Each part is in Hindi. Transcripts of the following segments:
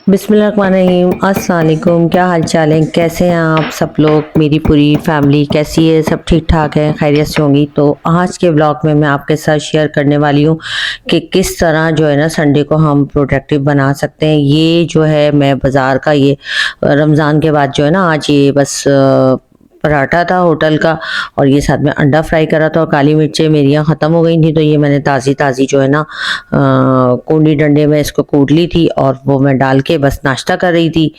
बिस्मिल्लाहिर्रहमानिर्रहीम, अस्सलाम वालेकुम। क्या हाल चाल है, कैसे हैं आप सब लोग? मेरी पूरी फैमिली कैसी है? सब ठीक ठाक है, खैरियत से होंगी। तो आज के ब्लॉग में मैं आपके साथ शेयर करने वाली हूँ कि किस तरह जो है ना संडे को हम प्रोडक्टिव बना सकते हैं। ये जो है मैं बाज़ार का ये रमज़ान के बाद जो है ना आज ये बस पराठा था होटल का, और ये साथ में अंडा फ्राई करा था, और काली मिर्चें मेरी यहाँ ख़त्म हो गई थी तो ये मैंने ताज़ी ताज़ी जो है ना कूंडी डंडे में इसको कूट ली थी और वो मैं डाल के बस नाश्ता कर रही थी।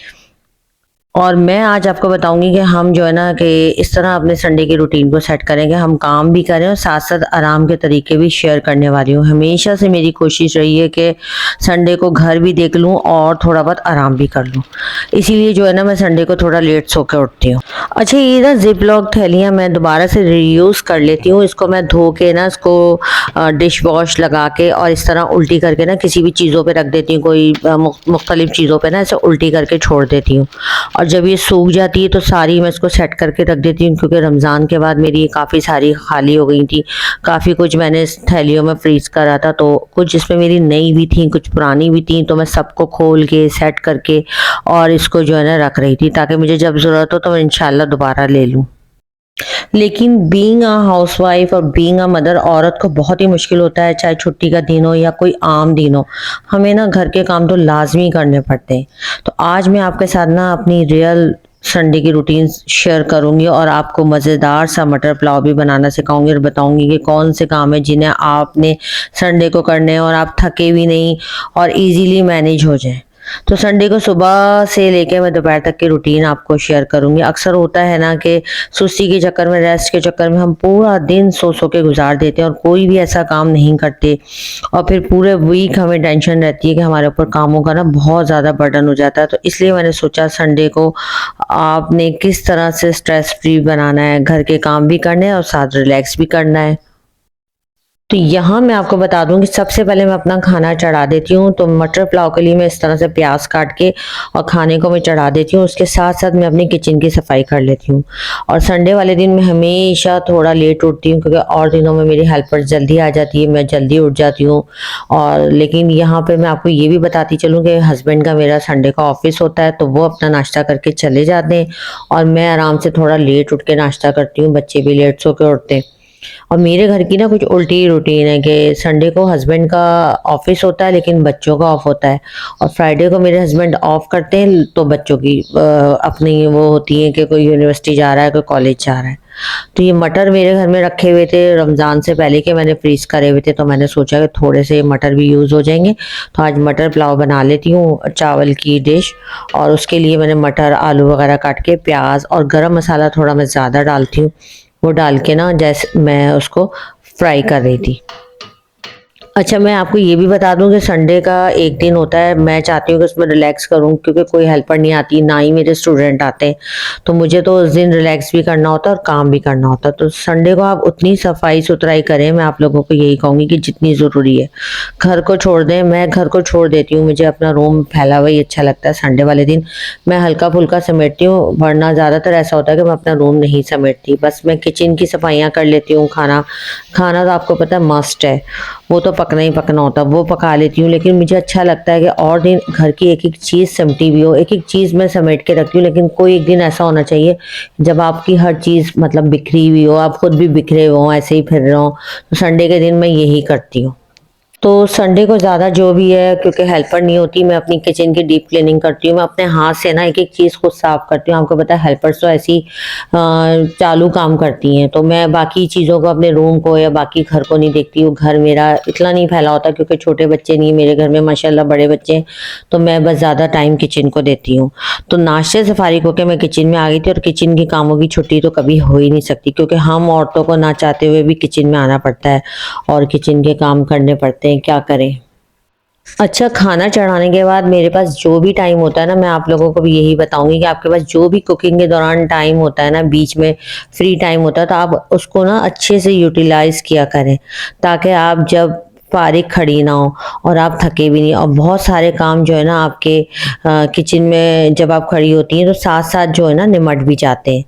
और मैं आज आपको बताऊंगी कि हम जो है ना कि इस तरह अपने संडे की रूटीन को सेट करेंगे, हम काम भी करें और साथ साथ आराम के तरीके भी शेयर करने वाली हूँ। हमेशा से मेरी कोशिश रही है कि संडे को घर भी देख लूँ और थोड़ा बहुत आराम भी कर लूँ, इसीलिए जो है ना मैं संडे को थोड़ा लेट सो के उठती हूँ। अच्छा, ये ना जिप लॉक थैलियाँ मैं दोबारा से रीयूज़ कर लेती हूँ। इसको मैं धो के ना इसको डिश वॉश लगा के और इस तरह उल्टी करके ना किसी भी चीज़ों पे रख देती हूँ, कोई मुख्तलिफ चीज़ों पे ना ऐसे उल्टी करके छोड़ देती हूँ। और जब ये सूख जाती है तो सारी मैं इसको सेट करके रख देती हूँ, क्योंकि रमज़ान के बाद मेरी काफ़ी सारी खाली हो गई थी। काफ़ी कुछ मैंने इस थैलियों में फ्रीज़ करा था, तो कुछ इसमें मेरी नई भी थी, कुछ पुरानी भी थी, तो मैं सबको खोल के सेट करके और इसको जो है ना रख रही थी, ताकि मुझे जब ज़रूरत हो तो मैं इंशाल्लाह दोबारा ले लूँ। लेकिन बीइंग अ हाउसवाइफ और बीइंग अ मदर, औरत को बहुत ही मुश्किल होता है, चाहे छुट्टी का दिन हो या कोई आम दिन हो, हमें ना घर के काम तो लाजमी करने पड़ते हैं। तो आज मैं आपके साथ ना अपनी रियल संडे की रूटीन शेयर करूंगी और आपको मज़ेदार सा मटर पुलाव भी बनाना सिखाऊंगी और बताऊंगी कि कौन से काम है जिन्हें आपने संडे को करने हैं और आप थके भी नहीं और इजीली मैनेज हो जाए। तो संडे को सुबह से लेके मैं दोपहर तक की रूटीन आपको शेयर करूंगी। अक्सर होता है ना कि सुस्ती के चक्कर में, रेस्ट के चक्कर में हम पूरा दिन सो सो के गुजार देते हैं और कोई भी ऐसा काम नहीं करते, और फिर पूरे वीक हमें टेंशन रहती है कि हमारे ऊपर कामों का ना बहुत ज़्यादा बर्डन हो जाता है। तो इसलिए मैंने सोचा संडे को आपने किस तरह से स्ट्रेस फ्री बनाना है, घर के काम भी करने हैं और साथ रिलैक्स भी करना है। तो यहाँ मैं आपको बता दूं कि सबसे पहले मैं अपना खाना चढ़ा देती हूँ। तो मटर पुलाव के लिए मैं इस तरह से प्याज काट के और खाने को मैं चढ़ा देती हूँ। उसके साथ साथ मैं अपनी किचन की सफाई कर लेती हूँ। और संडे वाले दिन मैं हमेशा थोड़ा लेट उठती हूँ, क्योंकि और दिनों में मेरी हेल्पर जल्दी आ जाती है, मैं जल्दी उठ जाती हूँ। और लेकिन यहाँ पे मैं आपको ये भी बताती चलूँ कि हस्बैंड का मेरा संडे का ऑफिस होता है, तो वो अपना नाश्ता करके चले जाते हैं और मैं आराम से थोड़ा लेट उठ के नाश्ता करती हूँ। बच्चे भी लेट सो के उठते हैं। और मेरे घर की ना कुछ उल्टी रूटीन है कि संडे को हस्बैंड का ऑफिस होता है लेकिन बच्चों का ऑफ होता है, और फ्राइडे को मेरे हस्बैंड ऑफ करते हैं तो बच्चों की अपनी वो होती है कि कोई यूनिवर्सिटी जा रहा है, कोई कॉलेज जा रहा है। तो ये मटर मेरे घर में रखे हुए थे रमज़ान से पहले के, मैंने फ्रीज करे हुए थे, तो मैंने सोचा कि थोड़े से मटर भी यूज़ हो जाएंगे। तो आज मटर पुलाव बना लेती हूँ, चावल की डिश। और उसके लिए मैंने मटर आलू वगैरह काट के, प्याज और गरम मसाला थोड़ा मैं ज़्यादा डालती हूँ, वो डाल के ना जैसे मैं उसको फ्राई कर रही थी। अच्छा, मैं आपको ये भी बता दूं कि संडे का एक दिन होता है, मैं चाहती हूँ कि उसमें रिलैक्स करूँ, क्योंकि कोई हेल्पर नहीं आती, ना ही मेरे स्टूडेंट आते हैं, तो मुझे तो उस दिन रिलैक्स भी करना होता है और काम भी करना होता है। तो संडे को आप उतनी सफाई सुथराई करें, मैं आप लोगों को यही कहूँगी कि जितनी ज़रूरी है। घर को छोड़ दें, मैं घर को छोड़ देती हूँ, मुझे अपना रूम फैला हुआ ही अच्छा लगता है। संडे वाले दिन मैं हल्का फुल्का समेटती हूँ, वरना ज़्यादातर ऐसा होता है कि मैं अपना रूम नहीं समेटती, बस मैं किचन की सफाइयाँ कर लेती हूँ। खाना खाना तो आपको पता है मस्ट है, वो तो पकना ही पकना होता है, वो पका लेती हूँ। लेकिन मुझे अच्छा लगता है कि और दिन घर की एक एक चीज़ सिमटी हुई हो, एक एक चीज़ मैं समेट के रखती हूँ। लेकिन कोई एक दिन ऐसा होना चाहिए जब आपकी हर चीज़ मतलब बिखरी हुई हो, आप खुद भी बिखरे हो, ऐसे ही फिर रहे हो। तो संडे के दिन मैं यही करती हूँ। तो संडे को ज़्यादा जो भी है, क्योंकि हेल्पर नहीं होती, मैं अपनी किचन की डीप क्लीनिंग करती हूँ। मैं अपने हाथ से ना एक एक चीज़ को साफ करती हूँ। आपको पता है हेल्पर्स तो ऐसी चालू काम करती हैं, तो मैं बाकी चीज़ों को, अपने रूम को या बाकी घर को नहीं देखती हूँ। घर मेरा इतना नहीं फैला होता, क्योंकि छोटे बच्चे नहीं, मेरे घर में माशाल्लाह बड़े बच्चे हैं, तो मैं बस ज़्यादा टाइम किचन को देती हूँ। तो नाश्ते से फारिग होकर मैं किचन में आ गई थी, और किचन के कामों की छुट्टी तो कभी हो ही नहीं सकती, क्योंकि हम औरतों को ना चाहते हुए भी किचन में आना पड़ता है और किचन के काम करने पड़ते हैं, क्या करें। अच्छा, खाना चढ़ाने के बाद मेरे पास जो भी टाइम होता है ना, मैं आप लोगों को भी यही बताऊंगी कि आपके पास जो भी कुकिंग के दौरान टाइम होता है ना, बीच में फ्री टाइम होता है, तो आप उसको ना अच्छे से यूटिलाइज किया करें, ताकि आप जब फारिग खड़ी ना हो और आप थके भी नहीं। और बहुत सारे काम जो है ना आपके किचन में जब आप खड़ी होती हैं तो साथ साथ जो है ना निमट भी जाते हैं।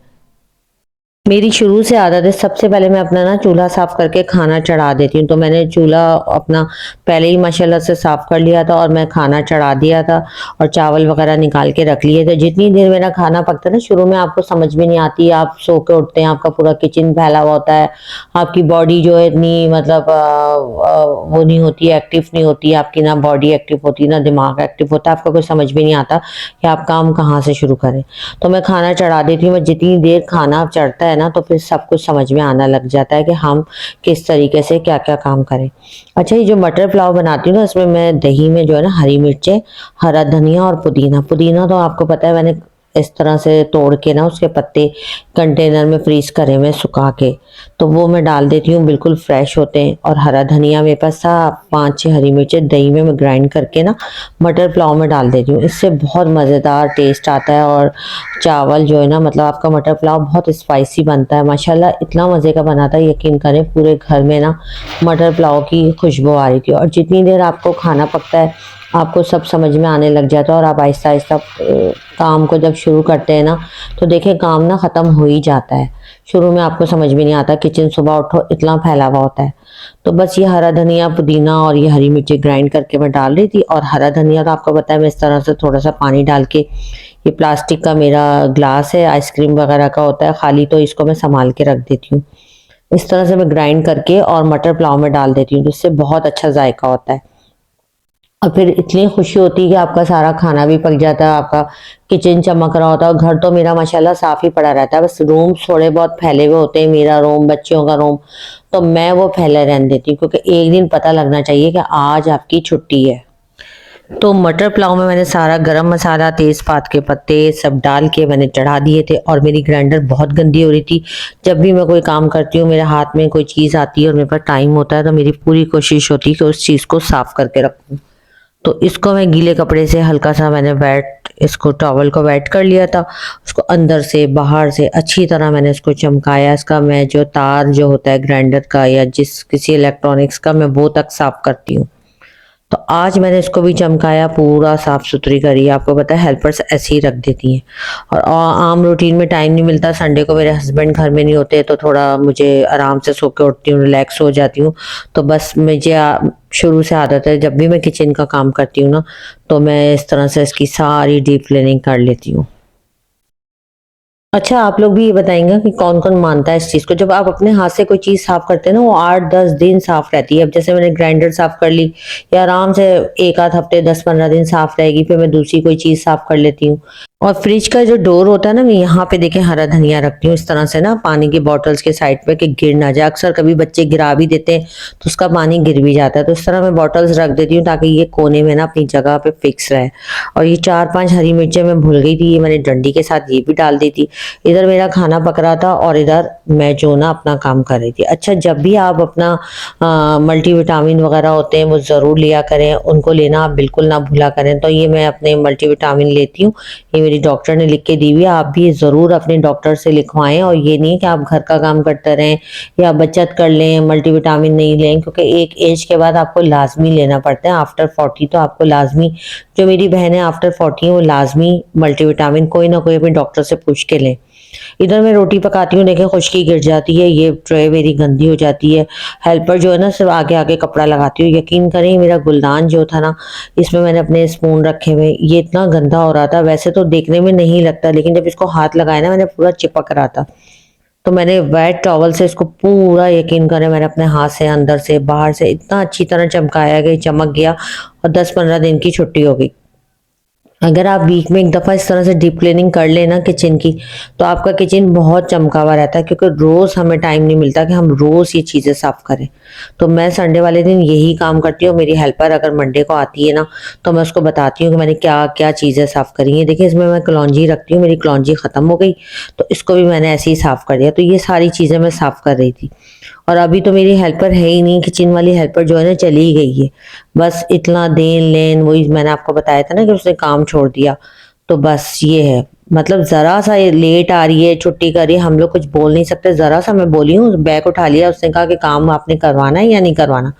मेरी शुरू से आदत है, सबसे पहले मैं अपना ना चूल्हा साफ करके खाना चढ़ा देती हूँ। तो मैंने चूल्हा अपना पहले ही माशाल्लाह से साफ कर लिया था और मैं खाना चढ़ा दिया था और चावल वगैरह निकाल के रख लिए थे। जितनी देर मेरा खाना पकता है ना, शुरू में आपको समझ में नहीं आती, आप सो के उठते हैं, आपका पूरा किचन फैला हुआ होता है, आपकी बॉडी जो है इतनी मतलब वो नहीं होती है, एक्टिव नहीं होती है आपकी, ना बॉडी एक्टिव होती है ना दिमाग एक्टिव होता है, आपका कुछ समझ में नहीं आता कि आप काम कहाँ से शुरू करें। तो मैं खाना चढ़ा देती हूँ। मैं जितनी देर खाना चढ़ता है ना, तो फिर सब कुछ समझ में आना लग जाता है कि हम किस तरीके से क्या क्या काम करें। अच्छा, ये जो मटर पुलाव बनाती हूँ ना, इसमें मैं दही में जो है ना हरी मिर्चें, हरा धनिया और पुदीना, पुदीना तो आपको पता है मैंने इस तरह से तोड़ के ना उसके पत्ते कंटेनर में फ्रीज करे हुए सुखा के, तो वो मैं डाल देती हूँ, बिल्कुल फ्रेश होते हैं। और हरा धनिया मेरे पास था, 5-6 हरी मिर्चें दही में मैं ग्राइंड करके ना मटर पुलाव में डाल देती हूँ। इससे बहुत मज़ेदार टेस्ट आता है और चावल जो है ना, मतलब आपका मटर पुलाव बहुत स्पाइसी बनता है माशाल्लाह, इतना मज़े का बना था, यकीन करें पूरे घर में ना मटर पुलाव की खुशबू आ रही थी। और जितनी देर आपको खाना पकता है, आपको सब समझ में आने लग जाता है और आप आहिस्ता आहिस्ता काम को जब शुरू करते हैं ना, तो देखें काम ना ख़त्म हो ही जाता है। शुरू में आपको समझ में नहीं आता, किचन सुबह उठो इतना फैला हुआ होता है। तो बस ये हरा धनिया, पुदीना और ये हरी मिर्ची ग्राइंड करके मैं डाल रही थी। और हरा धनिया तो आपको पता है मैं इस तरह से थोड़ा सा पानी डाल के, ये प्लास्टिक का मेरा ग्लास है, आइसक्रीम वगैरह का होता है खाली, तो इसको मैं संभाल के रख देती हूँ। इस तरह से मैं ग्राइंड करके और मटर पुलाव में डाल देती हूँ, जिससे बहुत अच्छा जायका होता है। और फिर इतनी खुशी होती है कि आपका सारा खाना भी पक जाता है, आपका किचन चमक रहा होता है। और घर तो मेरा माशाल्लाह साफ ही पड़ा रहता है, बस रूम थोड़े बहुत फैले हुए होते हैं, मेरा रूम, बच्चियों का रूम, तो मैं वो फैले रहने देती हूँ, क्योंकि एक दिन पता लगना चाहिए कि आज आपकी छुट्टी है। तो मटर पुलाव में मैंने सारा गरम मसाला, तेज़पात के पत्ते सब डाल के मैंने चढ़ा दिए थे। और मेरी ग्राइंडर बहुत गंदी हो रही थी। जब भी मैं कोई काम करती हूँ, मेरे हाथ में कोई चीज़ आती है और मेरे पास टाइम होता है, तो मेरी पूरी कोशिश होती है कि उस चीज़ को साफ करके रखूँ। तो इसको मैं गीले कपड़े से हल्का सा मैंने इसको टॉवल को वेट कर लिया था। उसको अंदर से बाहर से अच्छी तरह मैंने इसको चमकाया। इसका मैं जो तार जो होता है ग्राइंडर का या जिस किसी इलेक्ट्रॉनिक्स का, मैं वो तक साफ करती हूँ। तो आज मैंने इसको भी चमकाया, पूरा साफ सुथरी करी। आपको पता है हेल्पर्स ऐसे ही रख देती हैं। और आम रूटीन में टाइम नहीं मिलता, संडे को मेरे हस्बैंड घर में नहीं होते, तो थोड़ा मुझे आराम से सो के उठती हूँ, रिलैक्स हो जाती हूँ। तो बस मुझे शुरू से आदत है, जब भी मैं किचन का काम करती हूँ ना, तो मैं इस तरह से इसकी सारी डीप क्लीनिंग कर लेती हूँ। अच्छा, आप लोग भी ये बताएंगे कि कौन कौन मानता है इस चीज को, जब आप अपने हाथ से कोई चीज साफ करते हैं ना, वो 8-10 दिन साफ रहती है। अब जैसे मैंने ग्राइंडर साफ कर ली, या आराम से एक आध हफ्ते 10-15 दिन साफ रहेगी, फिर मैं दूसरी कोई चीज साफ कर लेती हूँ। और फ्रिज का जो डोर होता है ना, मैं यहाँ पे देखें हरा धनिया रखती हूँ इस तरह से ना, पानी की बॉटल्स के साइड पे, कि गिर ना जाए। अक्सर कभी बच्चे गिरा भी देते हैं तो उसका पानी गिर भी जाता है, तो इस तरह मैं बॉटल्स रख देती हूँ ताकि ये कोने में ना अपनी जगह पे फिक्स रहे। और ये 4-5 हरी मिर्चें मैं भूल गई थी, ये मैंने डंडी के साथ ये भी डाल दी थी। इधर मेरा खाना पक रहा था और इधर मैं जो ना अपना काम कर रही थी। अच्छा, जब भी आप अपना मल्टीविटामिन वगैरह होते हैं वो ज़रूर लिया करें, उनको लेना आप बिल्कुल ना भूला करें। तो ये मैं अपने मल्टीविटामिन लेती हूँ, ये मेरी डॉक्टर ने लिख के दी हुई है, आप भी ज़रूर अपने डॉक्टर से लिखवाएं। और ये नहीं कि आप घर का काम करते रहें या बचत कर लें, मल्टीविटामिन नहीं लें, क्योंकि एक एज के बाद आपको लाजमी लेना पड़ता है। आफ्टर 40 तो आपको लाजमी, जो मेरी बहन है आफ्टर 40 है, वो लाजमी मल्टीविटामिन कोई ना कोई अपने डॉक्टर से पूछ के लें। इधर मैं रोटी पकाती हूँ, देखें खुश्की गिर जाती है, ये ट्रे मेरी गंदी हो जाती है। हेल्पर जो है ना, सिर्फ आगे आगे कपड़ा लगाती हूँ। यकीन करें, मेरा गुलदान जो था ना, इसमें मैंने अपने स्पून रखे हुए, ये इतना गंदा हो रहा था। वैसे तो देखने में नहीं लगता, लेकिन जब इसको हाथ लगाया ना, मैंने पूरा चिपक रहा था। तो मैंने वेट टॉवल से इसको पूरा, यकीन करें, मैंने अपने हाथ से अंदर से बाहर से इतना अच्छी तरह चमकाया कि चमक गया और 10-15 दिन की छुट्टी हो गई। अगर आप वीक में एक दफ़ा इस तरह से डीप क्लीनिंग कर लेना किचन की, तो आपका किचन बहुत चमका हुआ रहता है, क्योंकि रोज़ हमें टाइम नहीं मिलता कि हम रोज़ ये चीज़ें साफ़ करें। तो मैं संडे वाले दिन यही काम करती हूँ। मेरी हेल्पर अगर मंडे को आती है ना, तो मैं उसको बताती हूँ कि मैंने क्या क्या चीज़ें साफ़ करी हैं। देखिए, इसमें मैं कलौंजी रखती हूँ, मेरी कलौंजी ख़त्म हो गई, तो इसको भी मैंने ऐसे ही साफ़ कर दिया। तो ये सारी चीज़ें मैं साफ़ कर रही थी। और अभी तो मेरी हेल्पर है ही नहीं, किचन वाली हेल्पर जो है ना चली ही गई है। बस इतना देन लेन, वही मैंने आपको बताया था ना कि उसने काम छोड़ दिया। तो बस ये है, मतलब ज़रा सा ये लेट आ रही है, छुट्टी कर रही है, हम लोग कुछ बोल नहीं सकते। ज़रा सा मैं बोली हूँ, बैग उठा लिया, उसने कहा कि काम आपने करवाना है या नहीं करवाना।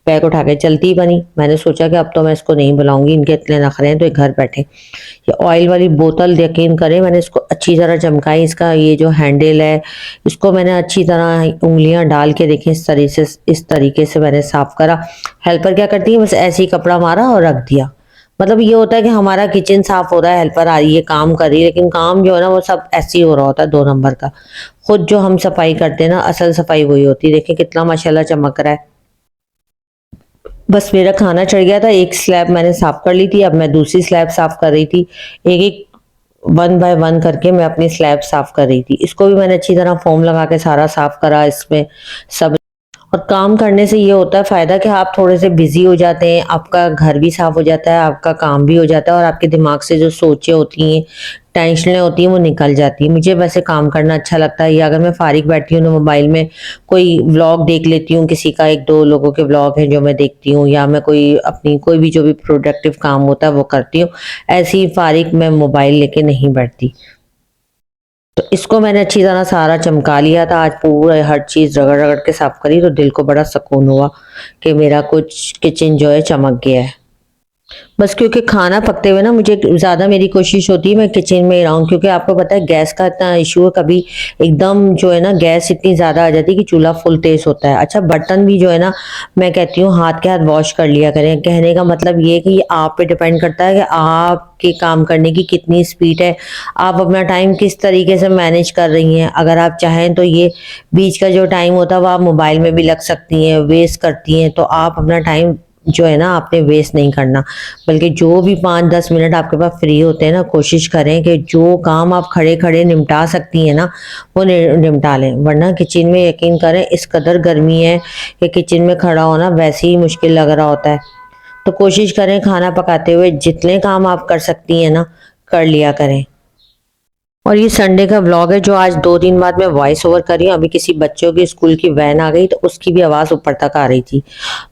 बैग उठा के चलती बनी। मैंने सोचा कि अब तो मैं इसको नहीं बुलाऊंगी, इनके इतने नखरे हैं तो ये घर बैठे। ये ऑयल वाली बोतल यकीन करें मैंने इसको अच्छी तरह चमकाई, इसका ये जो हैंडल है इसको मैंने अच्छी तरह उंगलियां डाल के देखें इस तरीके से मैंने साफ करा। हेल्पर क्या करती है, बस ऐसे ही कपड़ा मारा और रख दिया। मतलब ये होता है कि हमारा किचन साफ हो रहा है, हेल्पर आ रही है काम कर रही है, लेकिन काम जो है ना वो सब ऐसे ही हो रहा होता है 2 नंबर का। खुद जो हम सफाई करते हैं ना, असल सफाई वही होती है। देखिए कितना माशाल्लाह चमक रहा है। बस मेरा खाना चढ़ गया था, एक स्लैब मैंने साफ कर ली थी, अब मैं दूसरी स्लैब साफ कर रही थी। एक एक 1 बाय 1 करके मैं अपनी स्लैब साफ कर रही थी। इसको भी मैंने अच्छी तरह फोम लगा के सारा साफ करा इसमें सब। और काम करने से ये होता है फायदा कि आप थोड़े से बिजी हो जाते हैं, आपका घर भी साफ हो जाता है, आपका काम भी हो जाता है, और आपके दिमाग से जो सोचें होती हैं, टेंशनें होती हैं, वो निकल जाती हैं। मुझे वैसे काम करना अच्छा लगता है, या अगर मैं फारिग बैठी हूँ तो मोबाइल में कोई व्लॉग देख लेती हूँ, किसी का 1-2 लोगों के व्लॉग हैं जो मैं देखती हूँ, या मैं कोई अपनी कोई भी जो भी प्रोडक्टिव काम होता है वो करती हूँ। ऐसे ही फारिग मैं मोबाइल लेके नहीं बैठती। तो इसको मैंने अच्छी तरह सारा चमका लिया था, आज पूरा हर चीज़ रगड़ रगड़ के साफ करी, तो दिल को बड़ा सुकून हुआ कि मेरा कुछ किचन जो है चमक गया है। बस क्योंकि खाना पकते हुए ना मुझे ज़्यादा मेरी कोशिश होती है मैं किचन में ही रहूँ, क्योंकि आपको पता है गैस का इतना इशू है, कभी एकदम जो है ना गैस इतनी ज़्यादा आ जाती है कि चूल्हा फुल तेज़ होता है। अच्छा बर्तन भी जो है ना, मैं कहती हूँ हाथ के हाथ वॉश कर लिया करें। कहने का मतलब ये है कि ये आप पे डिपेंड करता है कि आपके काम करने की कितनी स्पीड है, आप अपना टाइम किस तरीके से मैनेज कर रही हैं। अगर आप चाहें तो ये बीच का जो टाइम होता है वो आप मोबाइल में भी लग सकती हैं, वेस्ट करती हैं, तो आप अपना टाइम जो है ना आपने वेस्ट नहीं करना, बल्कि जो भी 5-10 मिनट आपके पास फ्री होते हैं ना, कोशिश करें कि जो काम आप खड़े खड़े निपटा सकती हैं ना वो निपटा लें। वरना किचन में यकीन करें इस कदर गर्मी है कि किचन में खड़ा होना वैसे ही मुश्किल लग रहा होता है। तो कोशिश करें खाना पकाते हुए जितने काम आप कर सकती हैं ना कर लिया करें। और ये संडे का व्लॉग है जो आज 2 दिन बाद मैं वॉइस ओवर कर रही हूँ। अभी किसी बच्चों की स्कूल की वैन आ गई तो उसकी भी आवाज़ ऊपर तक आ रही थी,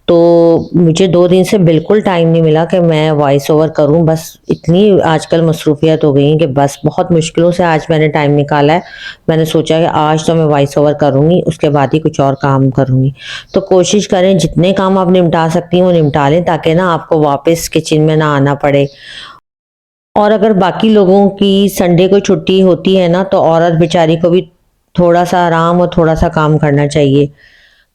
तो मुझे 2 दिन से बिल्कुल टाइम नहीं मिला कि मैं वॉइस ओवर करूँ। बस इतनी आजकल मसरूफियत हो गई है कि बस बहुत मुश्किलों से आज मैंने टाइम निकाला है। मैंने सोचा कि आज तो मैं वॉइस ओवर करूँगी, उसके बाद ही कुछ और काम करूँगी। तो कोशिश करें जितने काम आप निपटा सकती हैं वो निपटा लें, ताकि ना आपको वापस किचन में ना आना पड़े। और अगर बाकी लोगों की संडे को छुट्टी होती है ना, तो औरत बेचारी को भी थोड़ा सा आराम और थोड़ा सा काम करना चाहिए।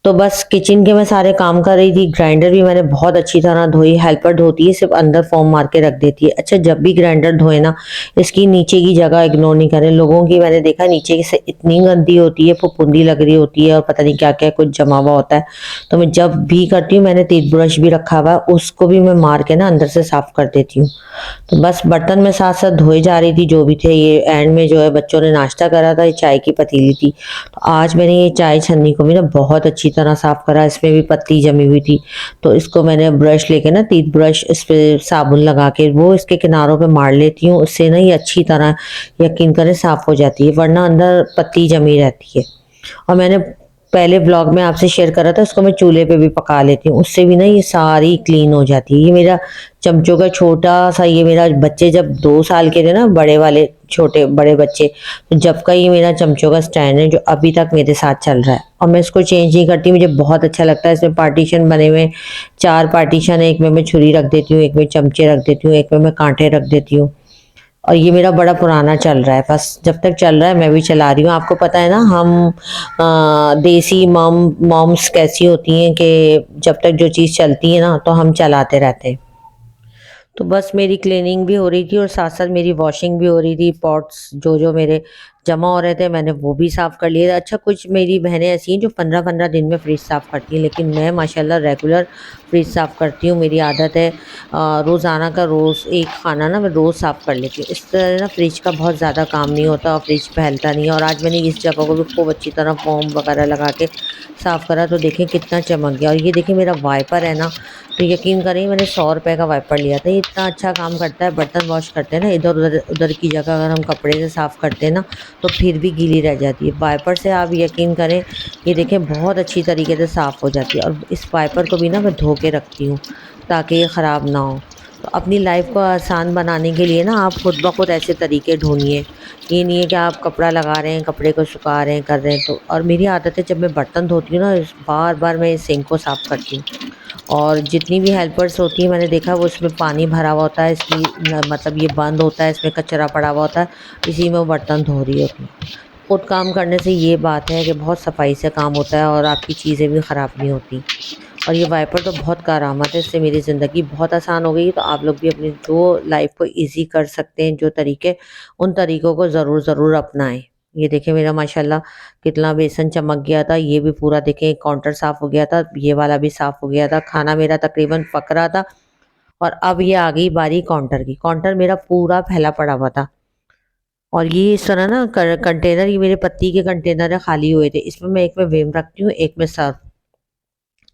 तो बस किचन के मैं सारे काम कर रही थी। ग्राइंडर भी मैंने बहुत अच्छी तरह धोई, हेल्पर धोती है सिर्फ अंदर फोम मार के रख देती है। अच्छा जब भी ग्राइंडर धोए ना, इसकी नीचे की जगह इग्नोर नहीं करें। लोगों की मैंने देखा नीचे की से इतनी गंदी होती है, फुफुंदी लग रही होती है और पता नहीं क्या क्या कुछ जमा हुआ होता है। तो मैं जब भी करती हूँ, मैंने टूथ ब्रश भी रखा हुआ है, उसको भी मैं मार के ना अंदर से साफ कर देती हूँ। तो बस बर्तन में साथ साथ धोए जा रही थी जो भी थे। ये एंड में जो है बच्चों ने नाश्ता करा था, ये चाय की पतीली थी, तो आज मैंने ये चाय छन्नी को भी ना बहुत अच्छी तरह साफ करा। इसमें भी पत्ती जमी हुई थी, तो इसको मैंने ब्रश लेके ना टीथ ब्रश इस पे साबुन लगा के वो इसके किनारों पे मार लेती हूँ। उससे ना ये अच्छी तरह यकीन करें साफ हो जाती है, वरना अंदर पत्ती जमी रहती है। और मैंने पहले ब्लॉग में आपसे शेयर करा था, उसको मैं चूल्हे पे भी पका लेती हूँ, उससे भी ना ये सारी क्लीन हो जाती है। ये मेरा चमचों का छोटा सा, ये मेरा बच्चे जब 2 साल के थे ना, बड़े वाले छोटे बड़े बच्चे, तो जब का ये मेरा चमचों का स्टैंड है जो अभी तक मेरे साथ चल रहा है, और मैं इसको चेंज नहीं करती। मुझे बहुत अच्छा लगता है। इसमें पार्टीशन बने हुए 4 पार्टीशन है, एक में मैं छुरी रख देती हूँ, एक में चमचे रख देती हूँ, एक में मैं कांटे रख देती हूँ। और ये मेरा बड़ा पुराना चल रहा है, बस जब तक चल रहा है मैं भी चला रही हूँ। आपको पता है ना हम देसी मॉम्स कैसी होती हैं कि जब तक जो चीज़ चलती है ना तो हम चलाते रहते हैं। तो बस मेरी क्लीनिंग भी हो रही थी और साथ साथ मेरी वॉशिंग भी हो रही थी। पॉट्स जो जो मेरे जमा हो रहे थे मैंने वो भी साफ़ कर लिए। अच्छा कुछ मेरी बहनें ऐसी हैं जो 15-15 दिन में फ्रिज साफ़ करती हैं, लेकिन मैं माशाल्लाह रेगुलर फ्रिज साफ़ करती हूँ। मेरी आदत है रोज़ाना का रोज़ एक खाना ना मैं रोज़ साफ़ कर लेती हूँ। इस तरह ना फ्रिज का बहुत ज़्यादा काम नहीं होता और फ्रिज फैलता नहीं है। और आज मैंने इस जगह को भी खूब अच्छी तरह फोम वगैरह लगा के साफ़ करा, तो देखें कितना चमक गया। और ये देखिए मेरा वाइपर है ना, तो यकीन करिए मैंने 100 रुपये का वाइपर लिया था। ये इतना अच्छा काम करता है, बर्तन वॉश करते हैं ना इधर उधर उधर की जगह अगर हम कपड़े से साफ़ करते हैं ना तो फिर भी गीली रह जाती है। वाइपर से आप यकीन करें ये देखें बहुत अच्छी तरीके से साफ़ हो जाती है। और इस वाइपर को भी ना मैं धो के रखती हूँ ताकि ये ख़राब ना हो। तो अपनी लाइफ को आसान बनाने के लिए ना आप खुद ब खुद ऐसे तरीके ढूंढिए। ये नहीं है कि आप कपड़ा लगा रहे हैं, कपड़े को सुखा रहे हैं, कर रहे हैं। तो और मेरी आदत है जब मैं बर्तन धोती हूँ ना, बार बार मैं सिंक को साफ़ करती हूँ। और जितनी भी हेल्पर्स होती हैं मैंने देखा वो इसमें पानी भरा हुआ होता है, इसकी मतलब ये बंद होता है, इसमें कचरा पड़ा हुआ होता है, इसी में वो बर्तन धो रही होती हैं। खुद काम करने से ये बात है कि बहुत सफाई से काम होता है और आपकी चीज़ें भी ख़राब नहीं होती। और ये वाइपर तो बहुत कारआमद है, इससे मेरी ज़िंदगी बहुत आसान हो गई है। तो आप लोग भी अपनी जो लाइफ को ईज़ी कर सकते हैं जो तरीके, उन तरीकों को ज़रूर अपनाएं। ये देखें मेरा माशाल्लाह कितना बेसन चमक गया था, ये भी पूरा देखें काउंटर साफ़ हो गया था, ये वाला भी साफ़ हो गया था। खाना मेरा तकरीबन पक रहा था और अब ये आ गई बारी काउंटर की। काउंटर मेरा पूरा फैला पड़ा हुआ था और ये इस तरह ना कंटेनर, ये मेरे पत्ती के कंटेनर है, खाली हुए थे। इसमें मैं एक में विम रखती हूँ, एक में सर्फ।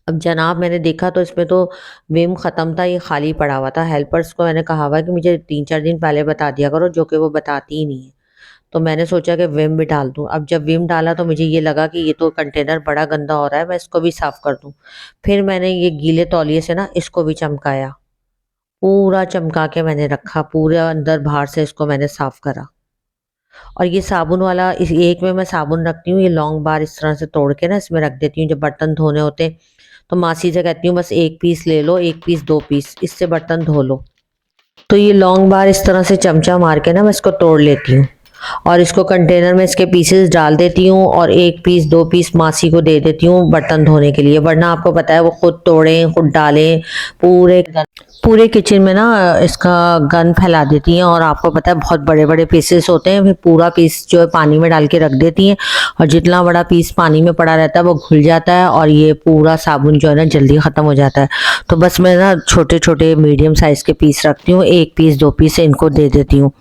अब जनाब मैंने देखा तो इसमें तो विम ख़त्म था, ये खाली पड़ा हुआ था। हेल्पर्स को मैंने कहा हुआ है कि मुझे 3-4 दिन पहले बता दिया करो, जो कि वो बताती ही नहीं है। तो मैंने सोचा कि विम भी डाल दूँ। अब जब विम डाला तो मुझे ये लगा कि ये तो कंटेनर बड़ा गंदा हो रहा है, मैं इसको भी साफ़ कर दूँ। फिर मैंने ये गीले तौलिए से ना इसको भी चमकाया, पूरा चमका के मैंने रखा, पूरे अंदर बाहर से इसको मैंने साफ़ करा। और ये साबुन वाला, इस एक में मैं साबुन रखती हूँ, ये लॉन्ग बार इस तरह से तोड़ के ना इसमें रख देती हूँ। जब बर्तन धोने होते हैं तो मासी से कहती हूँ बस 1 पीस ले लो, 1 पीस 2 पीस, इससे बर्तन धो लो। तो ये लॉन्ग बार इस तरह से चमचा मार के ना मैं इसको तोड़ लेती हूँ और इसको कंटेनर में इसके पीसेस डाल देती हूँ और 1 पीस 2 पीस मासी को दे देती हूँ बर्तन धोने के लिए। वरना आपको पता है वो खुद तोड़ें, खुद डालें, पूरे पूरे किचन में ना इसका गंद फैला देती हैं। और आपको पता है बहुत बड़े बड़े पीसेस होते हैं, फिर पूरा पीस जो है पानी में डाल के रख देती हैं और जितना बड़ा पीस पानी में पड़ा रहता है वो घुल जाता है और ये पूरा साबुन जो है ना जल्दी ख़त्म हो जाता है। तो बस मैं ना छोटे छोटे मीडियम साइज़ के पीस रखती हूँ, 1 पीस 2 पीस इनको दे देती हूँ।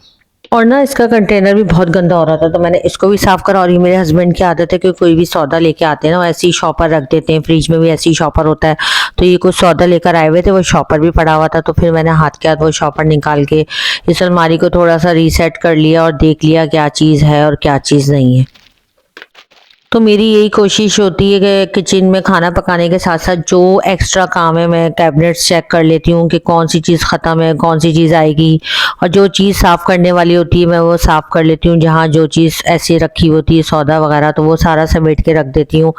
और ना इसका कंटेनर भी बहुत गंदा हो रहा था तो मैंने इसको भी साफ करा। और ये मेरे हस्बैंड की आदत है कि कोई भी सौदा लेके आते हैं ना, ऐसे ही शॉपर रख देते हैं, फ्रिज में भी ऐसे ही शॉपर होता है। तो ये कुछ सौदा लेकर आए हुए थे, वो शॉपर भी पड़ा हुआ था, तो फिर मैंने हाथ के हाथ वो शॉपर निकाल के इस अलमारी को थोड़ा सा रीसेट कर लिया और देख लिया क्या चीज़ है और क्या चीज़ नहीं है। तो मेरी यही कोशिश होती है कि किचन में खाना पकाने के साथ साथ जो एक्स्ट्रा काम है मैं कैबिनेट्स चेक कर लेती हूँ कि कौन सी चीज़ ख़त्म है, कौन सी चीज़ आएगी। और जो चीज़ साफ़ करने वाली होती है मैं वो साफ़ कर लेती हूँ। जहाँ जो चीज़ ऐसी रखी होती है सौदा वगैरह, तो वो सारा समेट के रख देती हूँ।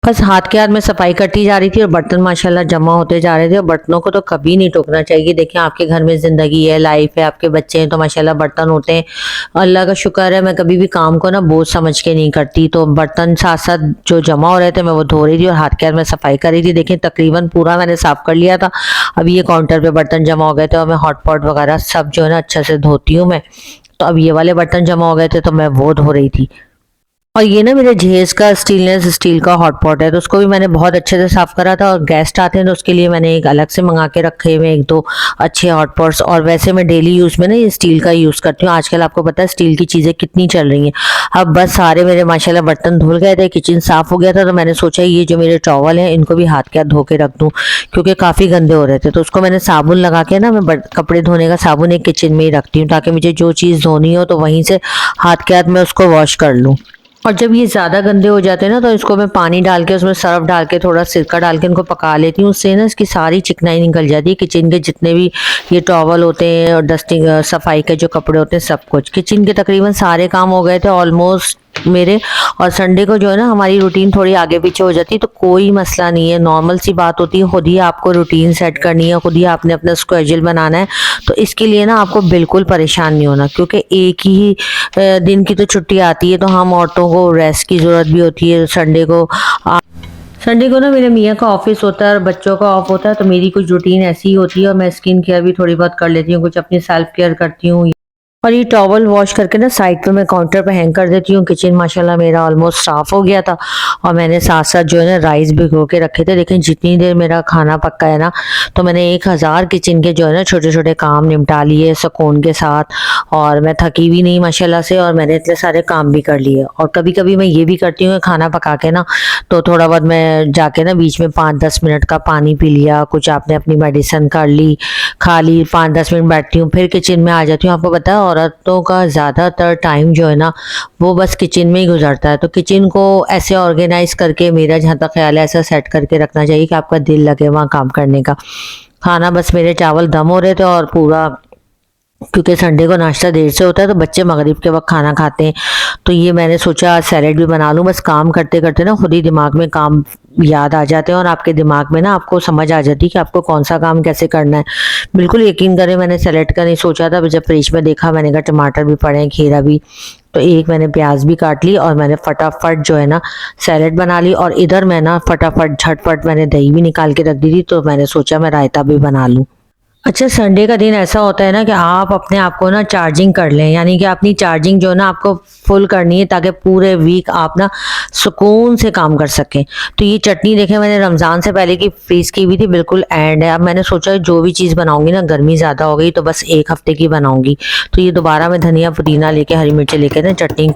बस हाथ के हाथ में सफाई करती जा रही थी और बर्तन माशाल्लाह जमा होते जा रहे थे। और बर्तनों को तो कभी नहीं टोकना चाहिए। देखिए आपके घर में ज़िंदगी है, लाइफ है, आपके बच्चे हैं, तो माशाल्लाह बर्तन होते हैं। अल्लाह का शुक्र है मैं कभी भी काम को ना बोझ समझ के नहीं करती। तो बर्तन साथ साथ जो जमा हो रहे थे मैं वो धो रही थी और हाथ के हाथ में सफाई कर रही थी। देखिए तकरीबन पूरा मैंने साफ़ कर लिया था। अभी ये काउंटर पर बर्तन जमा हो गए थे और मैं हॉट पॉट वगैरह सब जो है ना अच्छे से धोती हूँ मैं। तो अब ये वाले बर्तन जमा हो गए थे तो मैं वो धो रही थी। और ये ना मेरे जहेज का स्टेनलेस स्टील का हॉट पॉट है, तो उसको भी मैंने बहुत अच्छे से साफ़ करा था। और गेस्ट आते हैं तो उसके लिए मैंने एक अलग से मंगा के रखे हुए 1-2 अच्छे हॉट पॉट्स। और वैसे मैं डेली यूज़ में ना ये स्टील का यूज़ करती हूँ। आजकल आपको पता है स्टील की चीज़ें कितनी चल रही हैं। अब बस सारे मेरे माशाल्लाह बर्तन धुल गए थे, किचन साफ़ हो गया था, तो मैंने सोचा ये जो मेरे टॉवल हैं इनको भी हाथ के हाथ धो के रख दूँ, क्योंकि काफ़ी गंदे हो रहे थे। तो उसको मैंने साबुन लगा के ना, मैं कपड़े धोने का साबुन एक किचन में ही रखती हूँ ताकि मुझे जो चीज़ धोनी हो तो वहीं से हाथ के हाथ मैं उसको वॉश कर लूँ। और जब ये ज़्यादा गंदे हो जाते हैं ना तो इसको मैं पानी डाल के उसमें सर्फ डाल के थोड़ा सिरका डाल के इनको पका लेती हूँ। उससे ना इसकी सारी चिकनाई निकल जाती है। किचन के जितने भी ये टॉवल होते हैं और डस्टिंग सफाई के जो कपड़े होते हैं सब कुछ, किचन के तकरीबन सारे काम हो गए थे ऑलमोस्ट मेरे। और संडे को जो है ना हमारी रूटीन थोड़ी आगे पीछे हो जाती है, तो कोई मसला नहीं है, नॉर्मल सी बात होती है। खुद ही आपको रूटीन सेट करनी है, खुद ही आपने अपना स्केड्यूल बनाना है। तो इसके लिए ना आपको बिल्कुल परेशान नहीं होना, क्योंकि एक ही दिन की तो छुट्टी आती है, तो हम औरतों को रेस्ट की ज़रूरत भी होती है। संडे को ना मेरे मियाँ का ऑफिस होता है और बच्चों का ऑफ होता है, तो मेरी कुछ रूटीन ऐसी ही होती है। और मैं स्किन केयर भी थोड़ी बहुत कर लेती हूँ, कुछ अपनी सेल्फ केयर करती हूँ। और ये टॉवल वॉश करके ना साइड पे मैं काउंटर पे हैंग कर देती हूँ। किचन माशाल्लाह मेरा ऑलमोस्ट साफ़ हो गया था और मैंने साथ साथ जो है ना राइस भिगो के रखे थे। लेकिन जितनी देर मेरा खाना पक्का है ना, तो मैंने 1000 किचन के जो है ना छोटे छोटे काम निपटा लिए सुकून के साथ। और मैं थकी भी नहीं माशाल्लाह से, और मैंने इतने सारे काम भी कर लिए। और कभी कभी मैं ये भी करती हूँ खाना पका के ना, तो थोड़ा बहुत मैं जाके ना बीच में 5-10 मिनट का पानी पी लिया, कुछ आपने अपनी मेडिसिन कर ली, खा ली, 5-10 मिनट बैठती हूँ, फिर किचन में आ जाती हूँ। आपको पता है औरतों का ज़्यादातर टाइम जो है ना वो बस किचन में ही गुजरता है। तो किचन को ऐसे ऑर्गेनाइज करके, मेरा जहाँ तक ख्याल है ऐसा सेट करके रखना चाहिए कि आपका दिल लगे वहाँ काम करने का। खाना बस मेरे चावल दम हो रहे थे और पूरा, क्योंकि संडे को नाश्ता देर से होता है तो बच्चे मगरिब के वक्त खाना खाते हैं। तो ये मैंने सोचा सैलेड भी बना लूँ। बस काम करते करते ना खुद ही दिमाग में काम याद आ जाते हैं और आपके दिमाग में ना आपको समझ आ जाती है कि आपको कौन सा काम कैसे करना है। बिल्कुल यकीन करें, मैंने सेलेक्ट का नहीं सोचा था, जब फ्रिज में देखा मैंने कहा टमाटर भी पड़े हैं, खीरा भी, तो एक मैंने प्याज भी काट ली और मैंने फटाफट जो है ना सैलेड बना ली। और इधर मैं ना फटाफट झटपट मैंने दही भी निकाल के रख दी थी, तो मैंने सोचा मैं रायता भी बना लूँ। अच्छा, संडे का दिन ऐसा होता है ना कि आप अपने आप को ना चार्जिंग कर लें, यानी कि अपनी चार्जिंग जो है ना आपको फुल करनी है ताकि पूरे वीक आप ना सुकून से काम कर सकें। तो ये चटनी देखें मैंने रमज़ान से पहले की फ्रीज़ की हुई थी, बिल्कुल एंड है। अब मैंने सोचा जो भी चीज़ बनाऊंगी ना, गर्मी ज़्यादा हो गई तो बस 1 हफ्ते की बनाऊंगी। तो ये दोबारा मैं धनिया पुदीना लेके हरी मिर्चें लेके ना चटनी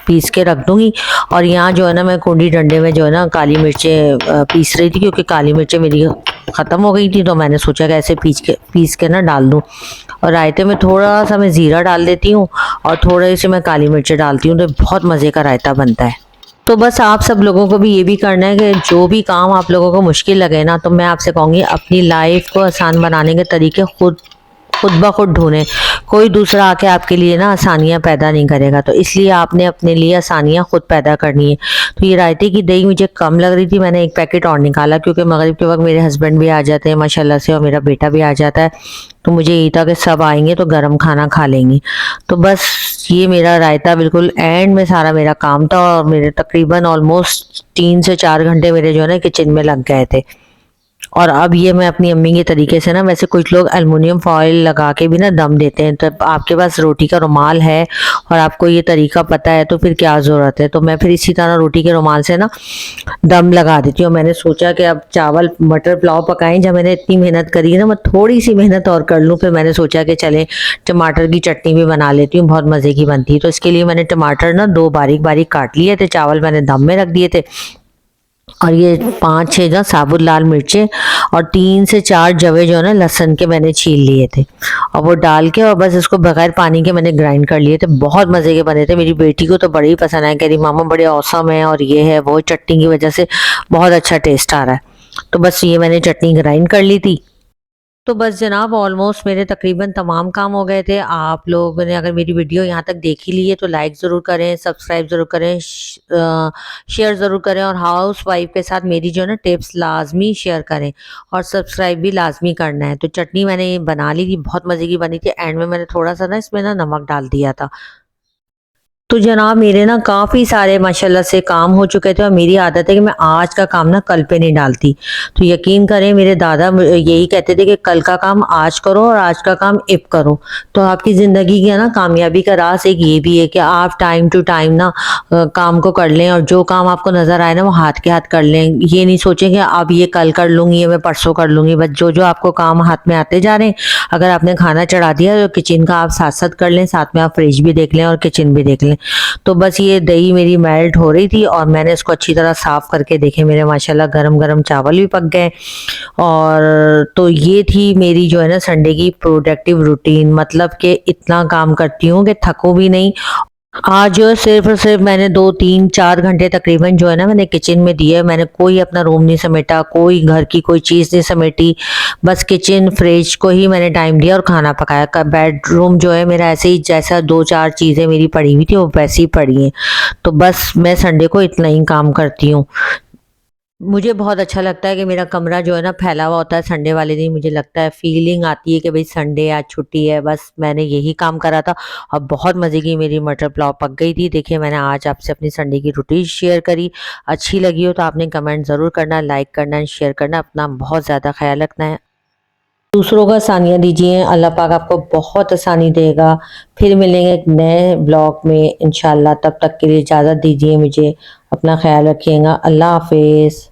पीस के रख दूंगी। और यहाँ जो है ना मैं कुंडी डंडे में जो है ना काली मिर्चें पीस रही थी, क्योंकि काली मिर्चें मेरी ख़त्म हो गई थी, तो मैंने सोचा कि ऐसे पीस के ना डाल दूँ। और रायते में थोड़ा सा मैं ज़ीरा डाल देती हूँ और थोड़े से मैं काली मिर्चें डालती हूँ, तो बहुत मज़े का रायता बनता है। तो बस आप सब लोगों को भी ये भी करना है कि जो भी काम आप लोगों को मुश्किल लगे ना, तो मैं आपसे कहूँगी अपनी लाइफ को आसान बनाने के तरीके खुद ब खुद ढूंढें। कोई दूसरा आके आपके लिए ना आसानियाँ पैदा नहीं करेगा, तो इसलिए आपने अपने लिए आसानियाँ खुद पैदा करनी है। तो ये रायते की दही मुझे कम लग रही थी, मैंने एक पैकेट और निकाला, क्योंकि मगरिब के वक्त मेरे हस्बैंड भी आ जाते हैं माशाल्लाह से और मेरा बेटा भी आ जाता है, तो मुझे यही था कि सब आएंगे तो गर्म खाना खा लेंगे। तो बस ये मेरा रायता बिल्कुल एंड में सारा मेरा काम था, और मेरे तकरीबन ऑलमोस्ट 3 से 4 घंटे मेरे जो है ना किचन में लग गए थे। और अब ये मैं अपनी अम्मी के तरीके से ना, वैसे कुछ लोग एल्युमिनियम फॉइल लगा के भी ना दम देते हैं, तो आपके पास रोटी का रुमाल है और आपको ये तरीका पता है तो फिर क्या ज़रूरत है। तो मैं फिर इसी तरह रोटी के रुमाल से ना दम लगा देती हूँ। मैंने सोचा कि अब चावल मटर पुलाव पकाएं, जब मैंने इतनी मेहनत करी है ना, मैं थोड़ी सी मेहनत और कर लूँ। फिर मैंने सोचा कि चले टमाटर की चटनी भी बना लेती हूँ, बहुत मज़े की बनती है। तो इसके लिए मैंने टमाटर ना 2 बारीक बारीक काट लिए थे, चावल मैंने दम में रख दिए थे, और ये 5-6 ना साबुत लाल मिर्चें और 3 से 4 जवे जो है ना लहसुन के मैंने छील लिए थे, और वो डाल के और बस इसको बगैर पानी के मैंने ग्राइंड कर लिए थे। बहुत मज़े के बने थे, मेरी बेटी को तो बड़े ही पसंद आए, कह रही मामा बड़े औसम है, और ये है वो चटनी की वजह से बहुत अच्छा टेस्ट आ रहा है। तो बस ये मैंने चटनी ग्राइंड कर ली थी। तो बस जनाब ऑलमोस्ट मेरे तकरीबन तमाम काम हो गए थे। आप लोगों ने अगर मेरी वीडियो यहाँ तक देख ही ली है तो लाइक ज़रूर करें, सब्सक्राइब ज़रूर करें, शेयर ज़रूर करें, और हाउस वाइफ के साथ मेरी जो है ना टिप्स लाजमी शेयर करें, और सब्सक्राइब भी लाजमी करना है। तो चटनी मैंने ये बना ली थी, बहुत मज़े की बनी थी। एंड में मैंने थोड़ा सा ना इसमें ना नमक डाल दिया था। तो जनाब मेरे ना काफ़ी सारे माशाल्लाह से काम हो चुके थे, और मेरी आदत है कि मैं आज का काम ना कल पे नहीं डालती। तो यकीन करें मेरे दादा यही कहते थे कि कल का काम आज करो और आज का काम इब करो। तो आपकी ज़िंदगी की ना कामयाबी का राज एक ये भी है कि आप टाइम टू टाइम ना काम को कर लें, और जो काम आपको नज़र आए ना वो हाथ के हाथ कर लें। ये नहीं सोचें कि अब ये कल कर लूँगी, ये मैं परसों कर लूँगी। बस जो जो आपको काम हाथ में आते जा रहे हैं, अगर आपने खाना चढ़ा दिया तो किचन का आप साथ साथ कर लें, साथ में आप फ्रिज भी देख लें और किचन भी देख लें। तो बस ये दही मेरी मेल्ट हो रही थी और मैंने इसको अच्छी तरह साफ करके देखे, मेरे माशाल्लाह गरम गरम चावल भी पक गए। और तो ये थी मेरी जो है ना संडे की प्रोडक्टिव रूटीन, मतलब कि इतना काम करती हूँ कि थकूँ भी नहीं। आज जो है सिर्फ और सिर्फ मैंने 2-3-4 घंटे तकरीबन जो है ना मैंने किचन में दिए। मैंने कोई अपना रूम नहीं समेटा, कोई घर की कोई चीज़ नहीं समेटी, बस किचन फ्रिज को ही मैंने टाइम दिया और खाना पकाया। बेडरूम जो है मेरा ऐसे ही, जैसा 2-4 चीज़ें मेरी पड़ी हुई थी वो वैसे ही पड़ी हैं। तो बस मैं संडे को इतना ही काम करती हूँ। मुझे बहुत अच्छा लगता है कि मेरा कमरा जो है ना फैला हुआ होता है संडे वाले दिन। मुझे लगता है, फीलिंग आती है कि भाई संडे आज छुट्टी है। बस मैंने यही काम करा था और बहुत मज़े की मेरी मटर पुलाव पक गई थी। देखिए मैंने आज आपसे अपनी संडे की रूटीन शेयर करी। अच्छी लगी हो तो आपने कमेंट ज़रूर करना, लाइक करना, शेयर करना। अपना बहुत ज़्यादा ख्याल रखना है, दूसरों को आसानियाँ दीजिए, अल्लाह पाक आपको बहुत आसानी देगा। फिर मिलेंगे एक नए ब्लॉग में इंशाल्लाह। तब तक के लिए इजाज़त दीजिए मुझे, अपना ख्याल रखिएगा। अल्लाह हाफिज़।